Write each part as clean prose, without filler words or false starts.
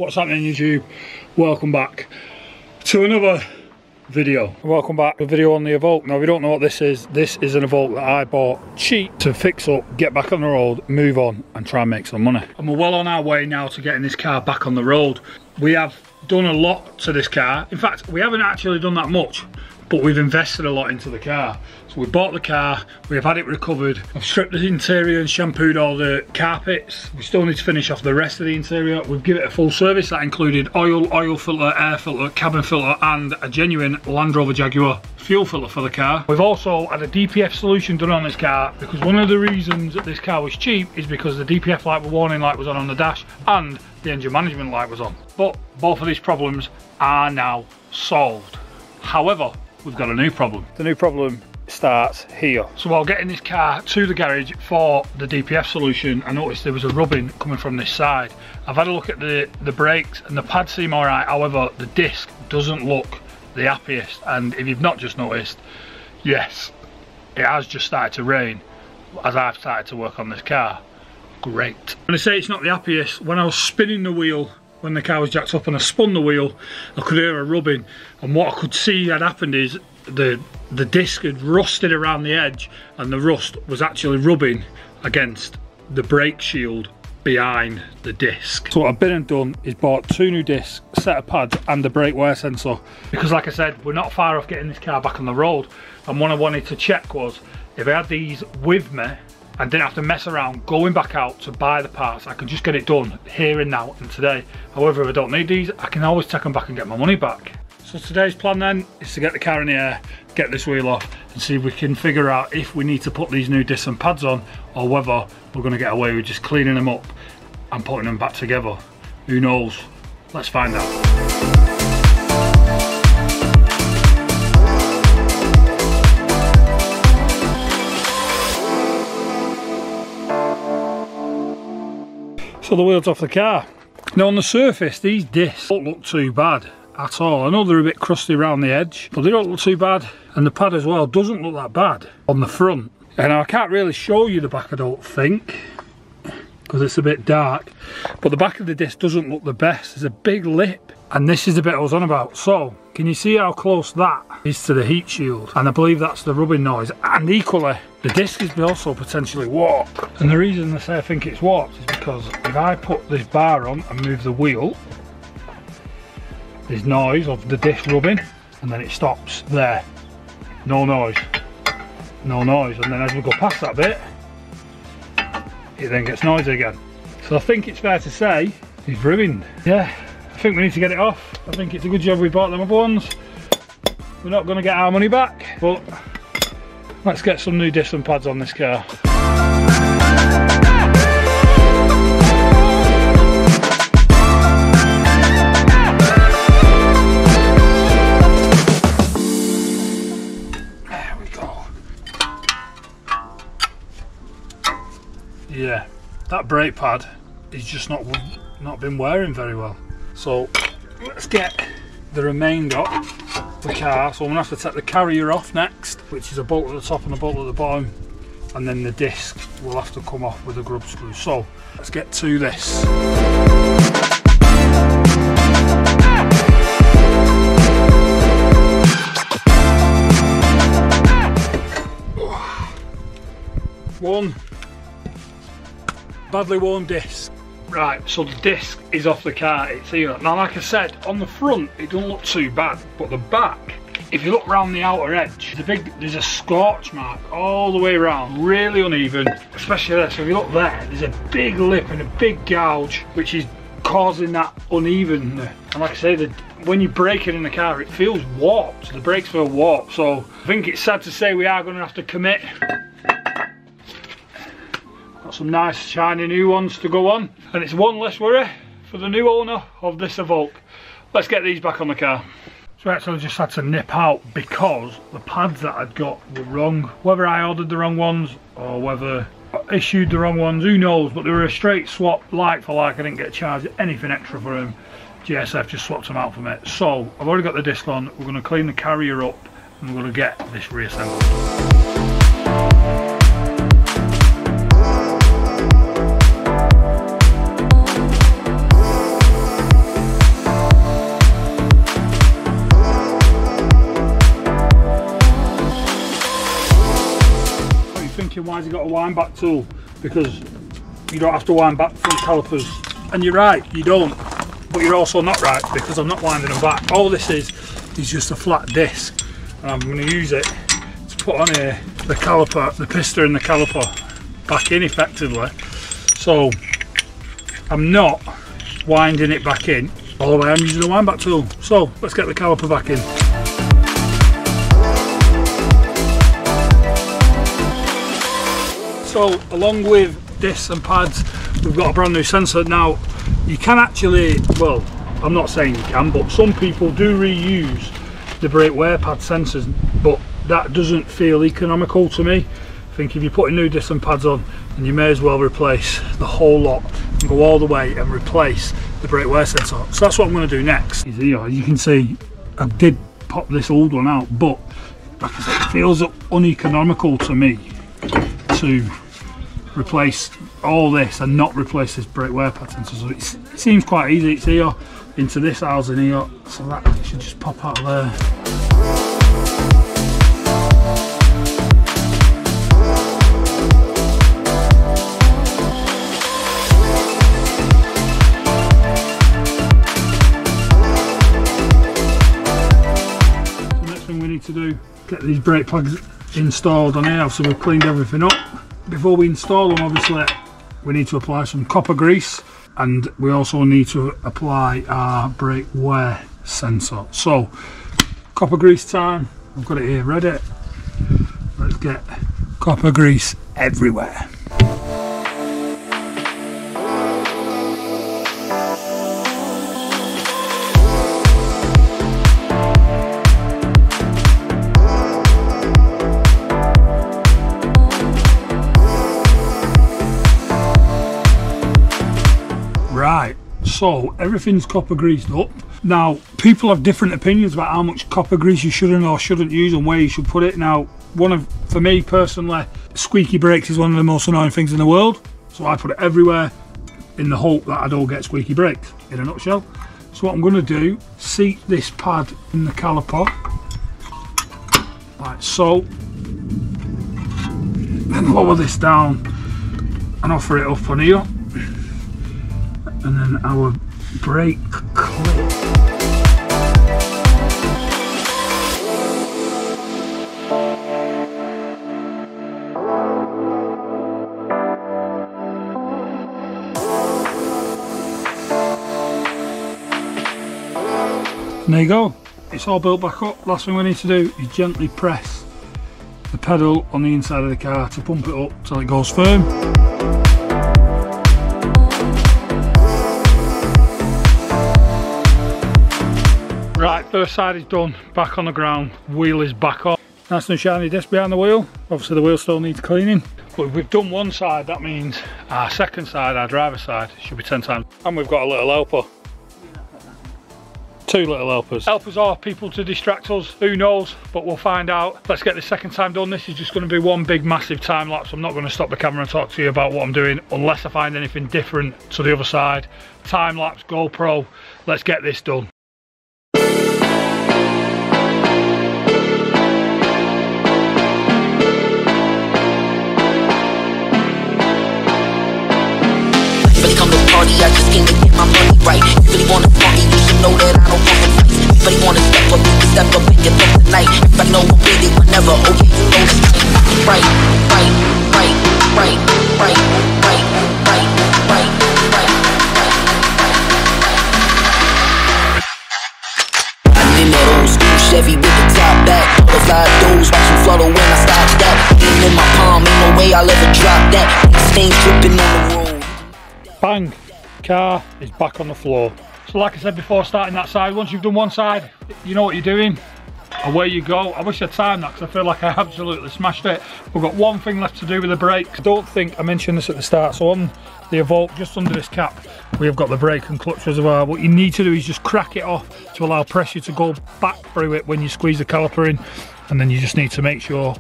What's happening YouTube? Welcome back to another video. Welcome back to a video on the Evoque. Now if you don't know what this is an Evoque that I bought cheap to fix up, get back on the road, move on and try and make some money. And we're well on our way now to getting this car back on the road. We have done a lot to this car. In fact, we haven't actually done that much, but we've invested a lot into the car. So we bought the car, we've had it recovered, I've stripped the interior and shampooed all the carpets. We still need to finish off the rest of the interior. We've given it a full service that included oil filter, air filter, cabin filter and a genuine Land Rover Jaguar fuel filter for the car. We've also had a DPF solution done on this car because one of the reasons that this car was cheap is because the DPF light, warning light was on the dash and the engine management light was on. But both of these problems are now solved. However, we've got a new problem. The new problem starts here. So while getting this car to the garage for the DPF solution, I noticed there was a rubbing coming from this side. I've had a look at the brakes and the pads seem alright, however the disc doesn't look the happiest. And if you've not just noticed, yes, it has just started to rain as I've started to work on this car. Great. When I say it's not the happiest, when I was spinning the wheel when the car was jacked up and I spun the wheel, I could hear a rubbing, and what I could see had happened is the disc had rusted around the edge and the rust was actually rubbing against the brake shield behind the disc. So what I've been and done is bought 2 new discs, set of pads and the brake wear sensor, because like I said, we're not far off getting this car back on the road, and what I wanted to check was if I had these with me and didn't have to mess around going back out to buy the parts, I could just get it done here and now and today. However, if I don't need these, I can always take them back and get my money back. So today's plan then is to get the car in the air, get this wheel off and see if we can figure out if we need to put these new discs and pads on or whether we're going to get away with just cleaning them up and putting them back together. Who knows? Let's find out. So the wheel's off the car. Now on the surface, these discs don't look too bad at all. I know they're a bit crusty around the edge, but they don't look too bad. And the pad as well doesn't look that bad on the front. And I can't really show you the back, I don't think, because it's a bit dark. But the back of the disc doesn't look the best. There's a big lip. And this is the bit I was on about. So, can you see how close that is to the heat shield? And I believe that's the rubbing noise. And equally, the disc is also potentially warped. And the reason I say I think it's warped is because if I put this bar on and move the wheel, there's noise of the disc rubbing, and then it stops there. No noise. No noise. And then as we go past that bit, it then gets noisy again. So I think it's fair to say it's ruined. Yeah. I think we need to get it off. I think it's a good job we bought them other ones. We're not going to get our money back, but let's get some new discs and pads on this car. There we go. Yeah, that brake pad is just not been wearing very well. So let's get the remainder of the car. So I'm gonna have to take the carrier off next, which is a bolt at the top and a bolt at the bottom, and then the disc will have to come off with a grub screw. So let's get to this. One badly worn disc. Right, so the disc is off the car, it's here. Now like I said, on the front it doesn't look too bad, but the back, if you look around the outer edge, there's a scorch mark all the way around, really uneven, especially there. So if you look there, there's a big lip and a big gouge, which is causing that unevenness. And like I say, when you brake it in the car, it feels warped, the brakes feel warped. So I think it's sad to say we are going to have to commit. Got some nice shiny new ones to go on, and it's one less worry for the new owner of this Evoque. Let's get these back on the car. So I actually just had to nip out because the pads that I'd got were wrong. Whether I ordered the wrong ones or whether I issued the wrong ones, who knows, but they were a straight swap, like for like. I didn't get charged anything extra for them. GSF just swapped them out for me. So I've already got the disc on. We're going to clean the carrier up and we're going to get this reassembled. thinking, why has he got a wind back tool? Because you don't have to wind back front calipers. And you're right, you don't. But you're also not right, because I'm not winding them back. All this is just a flat disc. And I'm going to use it to put on here the caliper, the piston and the caliper back in effectively. So I'm not winding it back in all the way, I'm using the wind back tool. So let's get the caliper back in. So along with discs and pads, we've got a brand new sensor. Now you can actually, well, I'm not saying you can, but some people do reuse the brake wear pad sensors, but that doesn't feel economical to me. I think if you're putting new disc and pads on, then you may as well replace the whole lot and go all the way and replace the brake wear sensor. So that's what I'm going to do next. You know, you can see I did pop this old one out, but like I said, it feels uneconomical to me to replace all this and not replace this brake wear pad sensor. So it seems quite easy. It's here into this housing here, so that should just pop out there. To do, get these brake plugs installed on here. So we've cleaned everything up. Before we install them, obviously we need to apply some copper grease, and we also need to apply our brake wear sensor. So copper grease time, I've got it here ready. Let's get copper grease everywhere. Right, so everything's copper greased up. Now, people have different opinions about how much copper grease you should or shouldn't use and where you should put it. Now, for me personally, squeaky brakes is one of the most annoying things in the world. So I put it everywhere in the hope that I don't get squeaky brakes, in a nutshell. So what I'm going to do, seat this pad in the caliper, like so. Then lower this down and offer it up on here. And then our brake clip. And there you go, it's all built back up. Last thing we need to do is gently press the pedal on the inside of the car to pump it up till it goes firm. Right, first side is done, back on the ground, wheel is back on. Nice and shiny disc behind the wheel. Obviously the wheel still needs cleaning. But if we've done one side, that means our second side, our driver's side, should be 10 times. And we've got a little helper. Two little helpers. Helpers are people to distract us, who knows, but we'll find out. Let's get this second time done. This is just going to be one big massive time lapse. I'm not going to stop the camera and talk to you about what I'm doing unless I find anything different to the other side. Time lapse, GoPro, let's get this done. I just came to get my money right. You really wanna party, you should know that I don't want to fight. You really wanna step up, you can step up and get up tonight. If I know I'm with it, whenever, okay, you know it's right. Right, right, right, right, right, right, right, right, right, right. I'm in that old school Chevy with the top back. Butterfly doors, watch you flutter when I stop that. Ain't in my palm, ain't no way I'll ever drop that. Stains dripping on the road. Bang! Car is back on the floor. So like I said before starting that side, once you've done one side, you know what you're doing. Away you go. I wish I'd timed that because I feel like I absolutely smashed it. We've got one thing left to do with the brakes. I don't think I mentioned this at the start. So on the Evoque, just under this cap, we have got the brake and clutch reservoir. What you need to do is just crack it off to allow pressure to go back through it when you squeeze the caliper in. And then you just need to make sure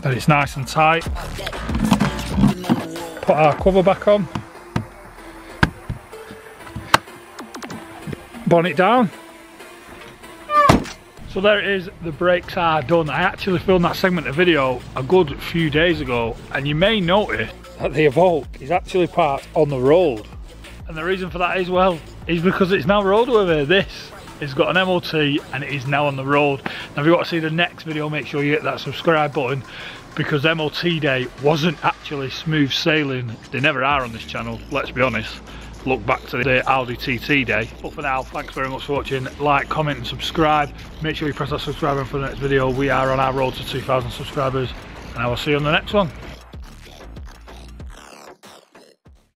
that it's nice and tight. Put our cover back on, bonnet down, So there it is, the brakes are done. I actually filmed that segment of video a good few days ago, and you may notice that the Evoque is actually parked on the road. And the reason for that as well is because it's now roadworthy. This has got an MOT and it is now on the road. Now if you want to see the next video, make sure you hit that subscribe button, because MOT day wasn't actually smooth sailing. They never are on this channel, let's be honest. Look back to the Audi TT day. But for now, thanks very much for watching. Like, comment and subscribe. Make sure you press that subscribe button for the next video. We are on our road to 2,000 subscribers, and I will see you on the next one.